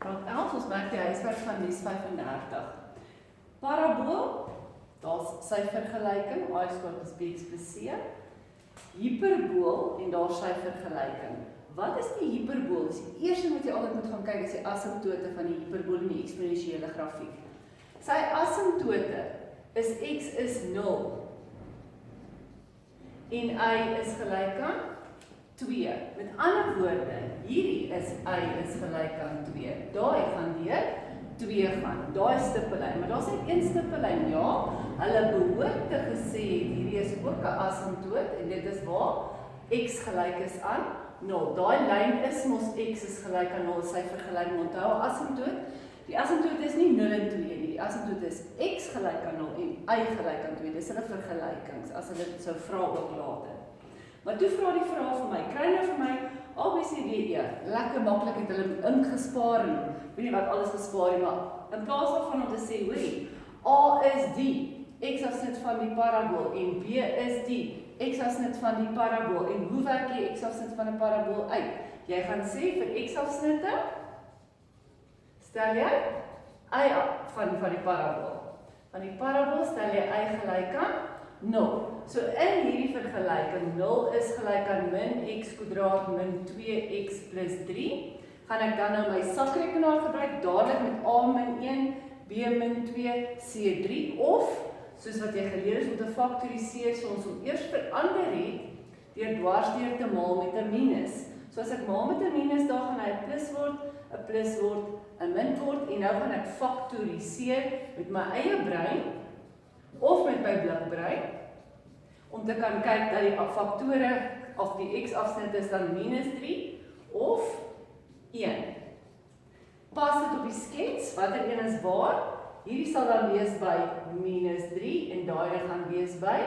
Graad 11, ons maak die huiswerk van les 35. Parabool, daar's sy vergelyking, a = bx plus c. Hyperbool, en daar's sy vergelyking. Wat is die hyperbool? Dis die eerste wat jy altyd moet gaan kyk, is die asymptote van die hyperbool en die eksponensiële grafiek. Sy asymptote is x is 0 en y is gelyk aan 2. Met ander woorde, hierdie is y is gelyk aan 2. Daai gaan deur 2 gaan. Daai stippellyn, maar daar's net een stippellyn. Ja, hulle behoort te gesê het hierdie is ook 'n asymptoot en dit is waar x gelyk is aan 0. Daai lyn is mos x is gelyk aan 0, sy vergelyking. Onthou, asymptoot. Die asymptoot is nie 0 en 2 nie. Die asymptoot is x gelyk aan 0 en y gelyk aan 2. Dis hulle vergelykings as hulle dit sou vra ook later. Maar toe vra die vraag vir my, kry nou vir my A, B, C, D, E. Lekker maklik het hulle ingespaar en weet nie wat alles gespaar nie, maar in plaas daarvan om te sê, hoorie, A is die x-afsnit van die parabool en B is die x-afsnit van die parabool en hoe werk jy x-afsnit van 'n parabool uit? Jy gaan sê vir x-afsnitte stel jy y van die parabool. Van die parabool stel jy y gelyk aan 0. So in hierdie vergelyking 0 is gelyk aan min x kwadraat min 2x plus 3. Gaan ek dan nou my sakrekenaar gebruik dadelik met a min 1, b min 2, c 3 of soos wat jy geleer is om te faktoriseer, so ons hom eers verander het deur dwarsdeur te maal met 'n minus. So as ek maal met 'n minus, dan gaan hy 'n plus word, 'n plus word, 'n min word en nou gaan ek faktoriseer met my eie brein of met my blikbrein om te kan kyk dat die faktore of die x-afsnit is dan minus 3 of 1. Pas dit op die skets, watter een is waar? Hierdie sal dan wees by minus 3 en daai gaan wees by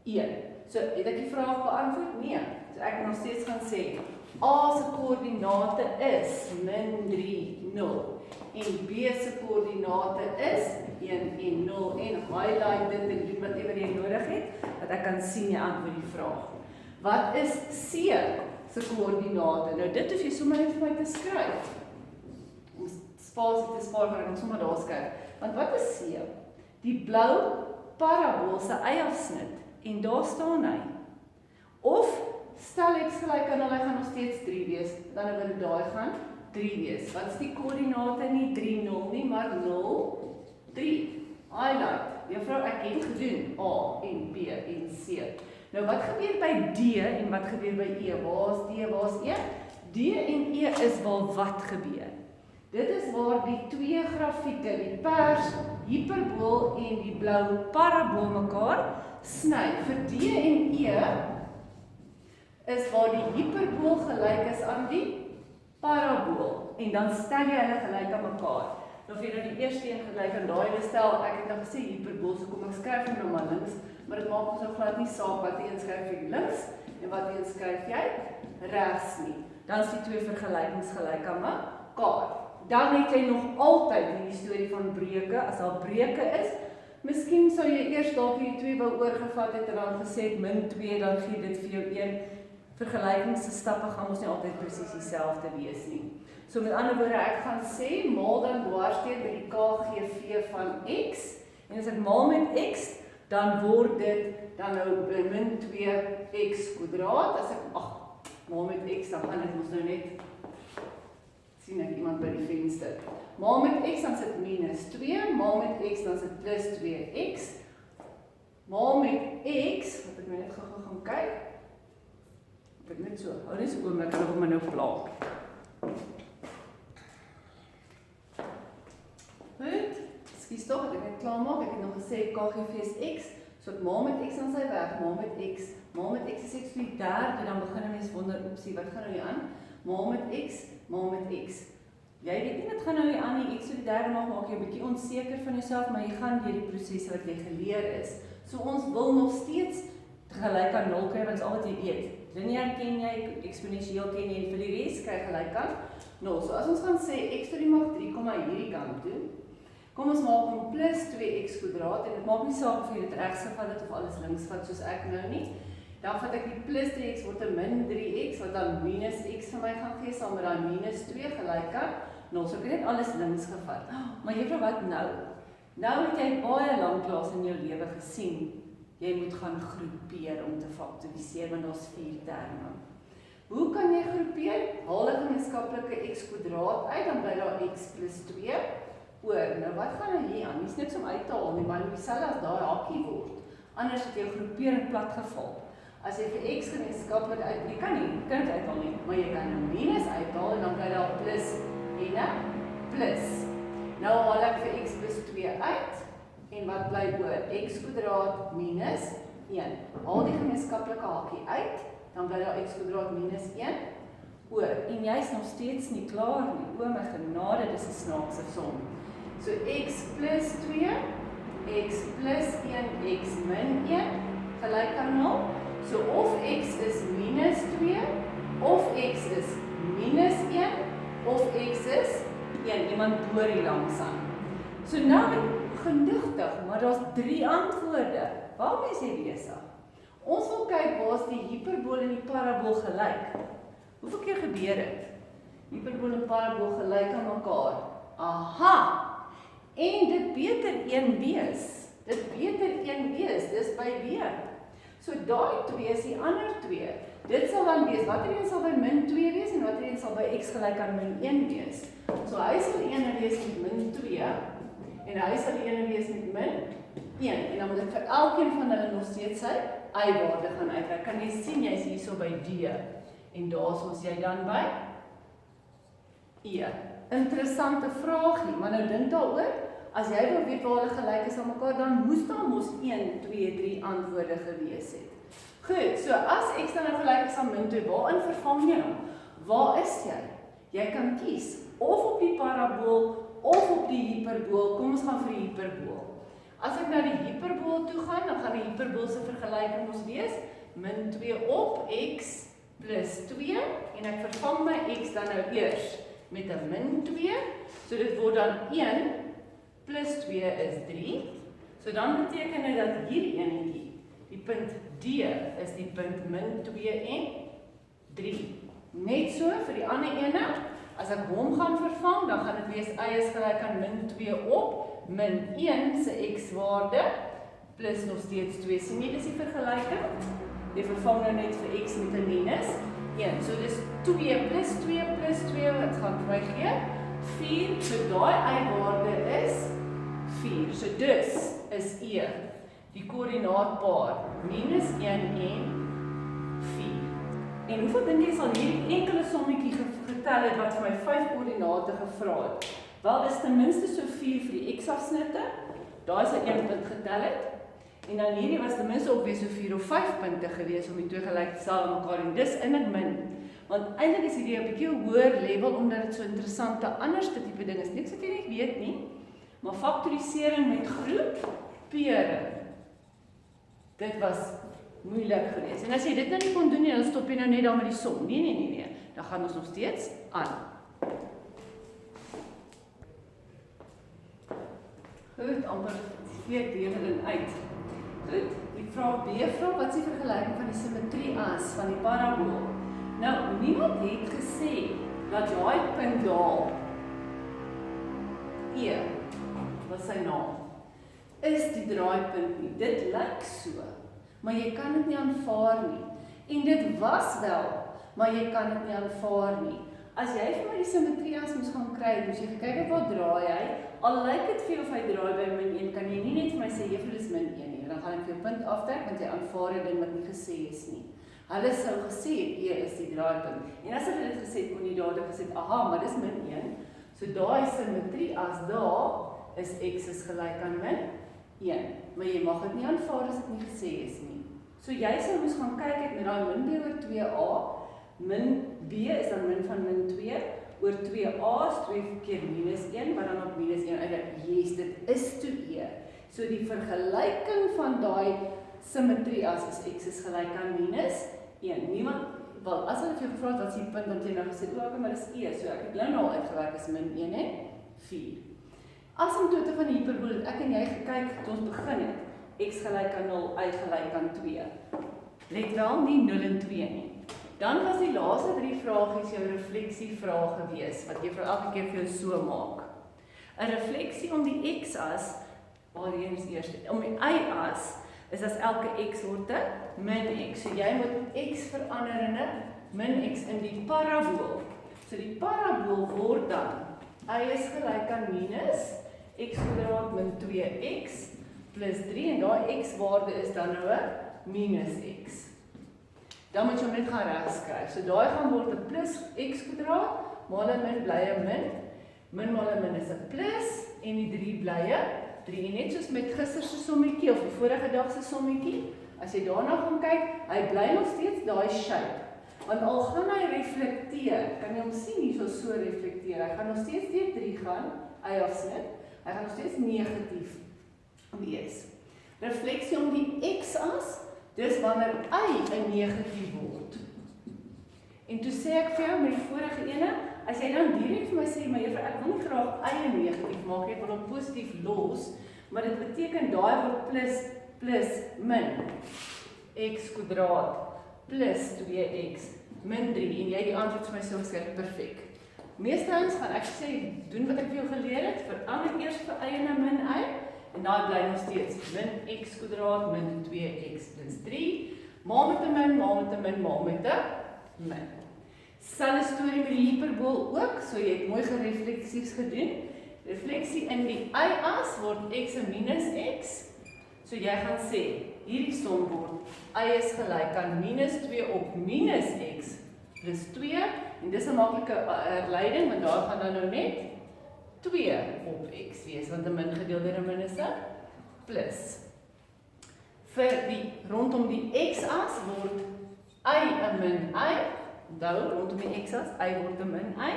1. So, het ek die vraag beantwoord? Nee. So ek moet nog steeds gaan sê, A se koördinate is min 3, 0 en B se koördinate is 1 en 0 en highlight dit en doen whatever jy nodig het, dat ek kan sien jy antwoord die vraag. Wat is C se koördinate? Nou dit hoef jy sommer net vir my te skryf. Om spasie te spaar, gaan ek sommer daar skryf. Want wat is C? Die blou parabool se y-afsnit en daar staan hy. Of stel x gelyk aan 0, hy gaan nog steeds 3 wees, dan wil dit daai gaan 3 wees. Wat is die koördinate nie 3, 0 nie, maar 0, 3. Highlight. Juffrou, ek het gedoen A en B en C. Nou wat gebeur by D en wat gebeur by E? Waar is D, waar is E? D en E is waar wat gebeur. Dit is waar die twee grafieke, die pers hyperbool en die blou parabool mekaar sny. Vir D en E is waar die hyperbool gelyk is aan die parabool en dan stel jy hulle gelyk aan mekaar. Nou of jy nou die eerste een gelyk aan daai stel, ek het nou gesê hyperbool, so kom ek skryf hom nou maar links, maar dit maak ons nou glad nie saak wat een skryf jy links en wat een skryf jy regs nie. Dan is die twee vergelykings gelyk aan mekaar. Dan het jy nog altyd die storie van breuke, as daar breuke is, miskien sou jy eers dalk die twee wou oorgevat het en dan gesê het min 2, dan gee dit vir jou 1. Vergelykingstappe gaan ons nie altyd presies dieselfde wees nie. So met ander woorde, ek gaan sê, maal dan dwarsdeur by die KGV van x, en as ek maal met x, dan word dit dan nou min 2x kwadraat, as ek, maal met x, dan gaan dit ons nou net, sien ek iemand by die venster. Maal met x, dan sit minus 2, maal met x, dan sit plus 2x, maal met x, wat ek net gaan kyk, ek net so, hou net so oom, ek kan op my nou plaak. Goed, skies toch, ek net klaar maak, ek het nog gesê KGV is x, so ek maal met x dan sy weg, maal met x is x vir die derde, dan begin een mens wonder, oepsie, wat gaan nou hier aan? Maal met x, jy weet nie wat gaan nou hier aan nie, x vir die derde maak jy 'n bietjie onseker van jouself, maar jy gaan deur die prosesse wat jy geleer is. So ons wil nog steeds gelyk aan 0 kry, want is al wat jy weet. Lineair ken jy, eksponensieel ken jy, en vir die res kry gelyk aan 0. So as ons gaan sê, x tot die mag 3, kom hierdie kant toe. Kom ons maak hom plus 2x kwadraat, en dit maak nie saak of jy dit regs gevat het of alles links vat, soos ek nou nie. Dan vat ek die plus 3x word 'n min 3x, wat dan minus x vir my gaan gee, saam met daai minus 2 gelyk aan 0. So ek het net alles links gevat. Maar juffrou, wat nou? Nou het jy baie lanklaas in jou lewe gesien, jy moet gaan groepeer om te faktoriseer, want daar's 4 terme. Hoe kan jy groepeer? Haal 'n gemeenskaplike x kwadraat uit, dan bly daar x plus 2 oor. Nou wat gaan nou hier aan? Dis niks om uit te haal nie, maar dieselfde as daai hakkie word. Anders het jou groepering plat geval. As jy vir x gemeenskaplik uit, jy kan dit uithaal nie, maar jy kan 'n minus uithaal en dan bly daar plus en 'n plus. Nou haal ek vir x plus 2 uit, en wat bly oor? X kwadraat minus 1. Haal die gemeenskaplike hakie uit, dan bly daar x kwadraat minus 1 oor. En jy is nog steeds nie klaar nie. O my genade, dis 'n snaakse som. So x plus 2, x plus 1, x min 1, gelyk aan 0. So of x is minus 2, of x is minus 1, of x is 1. Iemand boor hier langs aan. So nou genigtig, maar daar's 3 antwoorde. Waarmee is jy besig? Ons wil kyk waar is die hiperbool en die parabool gelyk. Hoeveel keer gebeur dit? Hiperbool en parabool gelyk aan mekaar. Aha! En dit beter 1 wees. Dis by B. So daai 2 is die ander 2. Dit sal dan wees, watter een sal by min 2 wees en watter een sal by x gelyk aan min 1 wees. So hy sal die ene wees met min 2 en hy sal die ene wees met min 1. En dan moet ek vir elkeen van hulle nog steeds sy y-waarde gaan uitwerk. Kan jy sien, jy is hierso by D. En daar is jy dan by E. Interessante vraagie, maar nou dink daaroor, as jy wil weet waar hulle gelyk is aan mekaar, dan moes daar mos 1, 2, 3 antwoorde gewees het. Goed, so as x dan nou gelyk is aan min 2, waarin vervang jy hom? Waar is jy? Jy kan kies, of op die parabool, of op die hiperbool. Kom ons gaan vir die hiperbool. As ek na die hiperbool toe gaan, dan gaan die hiperbool se vergelyking ons wees, min 2 op x plus 2, en ek vervang my x dan nou eers met 'n min 2, so dit word dan 1 plus 2 is 3, so dan beteken dit dat hierdie enetjie, die punt D is die punt min 2 en 3. Net so vir die ander ene, as ek hom gaan vervang, dan gaan dit wees y is gelyk aan min 2 op min 1 se x-waarde, plus nog steeds 2. Sien jy, dis die vergelyking? Jy vervang nou net vir x met 'n minus 1. So dis 2 plus 2 plus 2, wat gaan vir my gee? 4, so daai y-waarde is 4. So dus is E die koördinaatpaar minus 1 en 4. En hoeveel dink jy sal hierdie enkele sommetjie getel het wat vir my 5 koördinate gevra het? Wel, dis ten minste so 4 vir die x-afsnitte. Daar is 'n 1 punt getel het. En dan hierdie was ten minste ook weer so 4 of 5 punte gewees om die twee gelyk te stel aan mekaar, en dis in dit min. Want eintlik is hierdie 'n bietjie hoër level omdat dit so interessante anderste tipe ding is. Niks wat jy nie weet nie, maar faktorisering met groepering. Dit was moeilik geweest. En as jy dit nou nie kon doen nie, dan stop jy nou net daar met die som. Nee. Dan gaan ons nog steeds aan. Goed, amper steek die hele ding uit. Goed, die vraag B vraag, wat is die vergelyking van die simmetrie as van die parabool? Nou, niemand het gesê dat daai punt daar, E, wat sy naam, is die draaipunt nie. Dit lyk so, maar jy kan dit nie aanvaar nie. En dit was wel, maar jy kan dit nie aanvaar nie. As jy vir my die simmetrie as moes gaan kry, moes jy gekyk het wat draai hy, al lyk dit vir of hy draai by min 1, kan jy nie net vir my sê, juffrou dis min 1 nie, dan gaan ek vir jou punt aftrek, want jy aanvaar 'n ding wat nie gesê is nie. Hulle sou gesê het, E is die draaipunt. En as hulle dit gesê het, kon die dadelik gesê het, aha, maar dis min 1, so daai simmetrie as daar, is x is gelyk aan min 1, maar jy mag dit nie aanvaar as dit nie gesê is nie. So jy sou moes gaan kyk het met daai min b oor 2a, min b is dan min van min 2, oor 2a is 2 keer minus 1, maar dan op minus 1 uit, yes, dit is toe E. So die vergelyking van daai simmetrie as is x is gelyk aan minus 1. Niemand, wel, as hulle vir jou gevra het wat is die punt, dan het jy nou gesê, oké, maar dis E, so ek het nou al uitgewerk is min 1 en 4. Asymptote van die hiperbool het ek en jy gekyk, toe ons begin het, x gelyk aan 0, y gelyk aan 2. Let wel nie 0 en 2 nie. Dan was die laaste 3 vragies jou refleksievraag gewees, wat jy vir elke keer vir jou so maak. 'n Refleksie om die x-as, waarheen is eers, om die y-as, is as elke x word min x. So jy moet x verander in 'n min x in die parabool. So die parabool word dan, y is gelyk aan minus x kwadraat min 2x plus 3, en daai x-waarde is dan nou 'n minus x. Dan moet jy hom net gaan regskryf. So daai gaan word 'n plus x kwadraat, maal 'n min bly 'n min, min maal 'n min is 'n plus, en die 3 bly 'n 3. Net soos met gister se sommetjie, of die vorige dag se sommetjie, as jy daarna gaan kyk, hy bly nog steeds daai shape. Want al gaan hy reflekteer, kan jy hom sien hier so reflekteer, hy gaan nog steeds deur 3 gaan, y-afsnit, hy gaan nog steeds negatief wees. Refleksie om die x-as, dis wanneer y 'n negatief word. En toe sê ek vir jou met die vorige ene, as jy dan direk vir my sê, maar juffrou, ek wil nie graag y 'n negatief maak, ek wil hom positief los, maar dit beteken daai word plus min x kwadraat plus 2x min 3, en jy die antwoord vir my so geskryf, perfek. Meestens gaan ek sê, doen wat ek vir jou geleer het, verander eers vir y en 'n min y, en daai bly nog steeds min x kwadraat min 2x plus 3, maal met 'n min, maal met 'n min, maal met 'n min. Selfde storie met die hiperbool ook, so jy het mooi gerefleksies gedoen. Refleksie in die y-as word x en minus x, so jy gaan sê, hierdie som word, y is gelyk aan minus 2 op minus x plus 2, en dis 'n maklike herleiding, want daar gaan dan nou net 2 op x wees, want 'n min gedeel deur 'n min is 'n plus. Vir die rondom die x-as word y 'n min y, onthou rondom die x-as, y word 'n min y,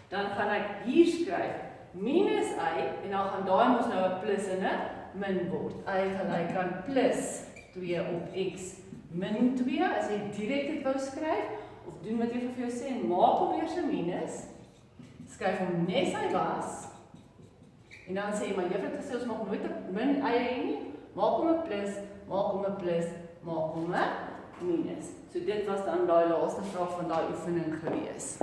dan gaan ek hier skryf minus y, en dan gaan daai mos nou 'n plus en 'n min word. Y gelyk aan plus 2 op x min 2, as jy direk dit wou skryf, of doen wat jy vir jou sê, en maak hom eers 'n minus, skryf hom net hy was, en dan sê jy, maar juffrou het gesê, ons maak nooit 'n min y hê nie, maak hom 'n plus, maak hom 'n plus, maak hom 'n minus. So dit was dan daai laaste vraag van daai oefening gewees.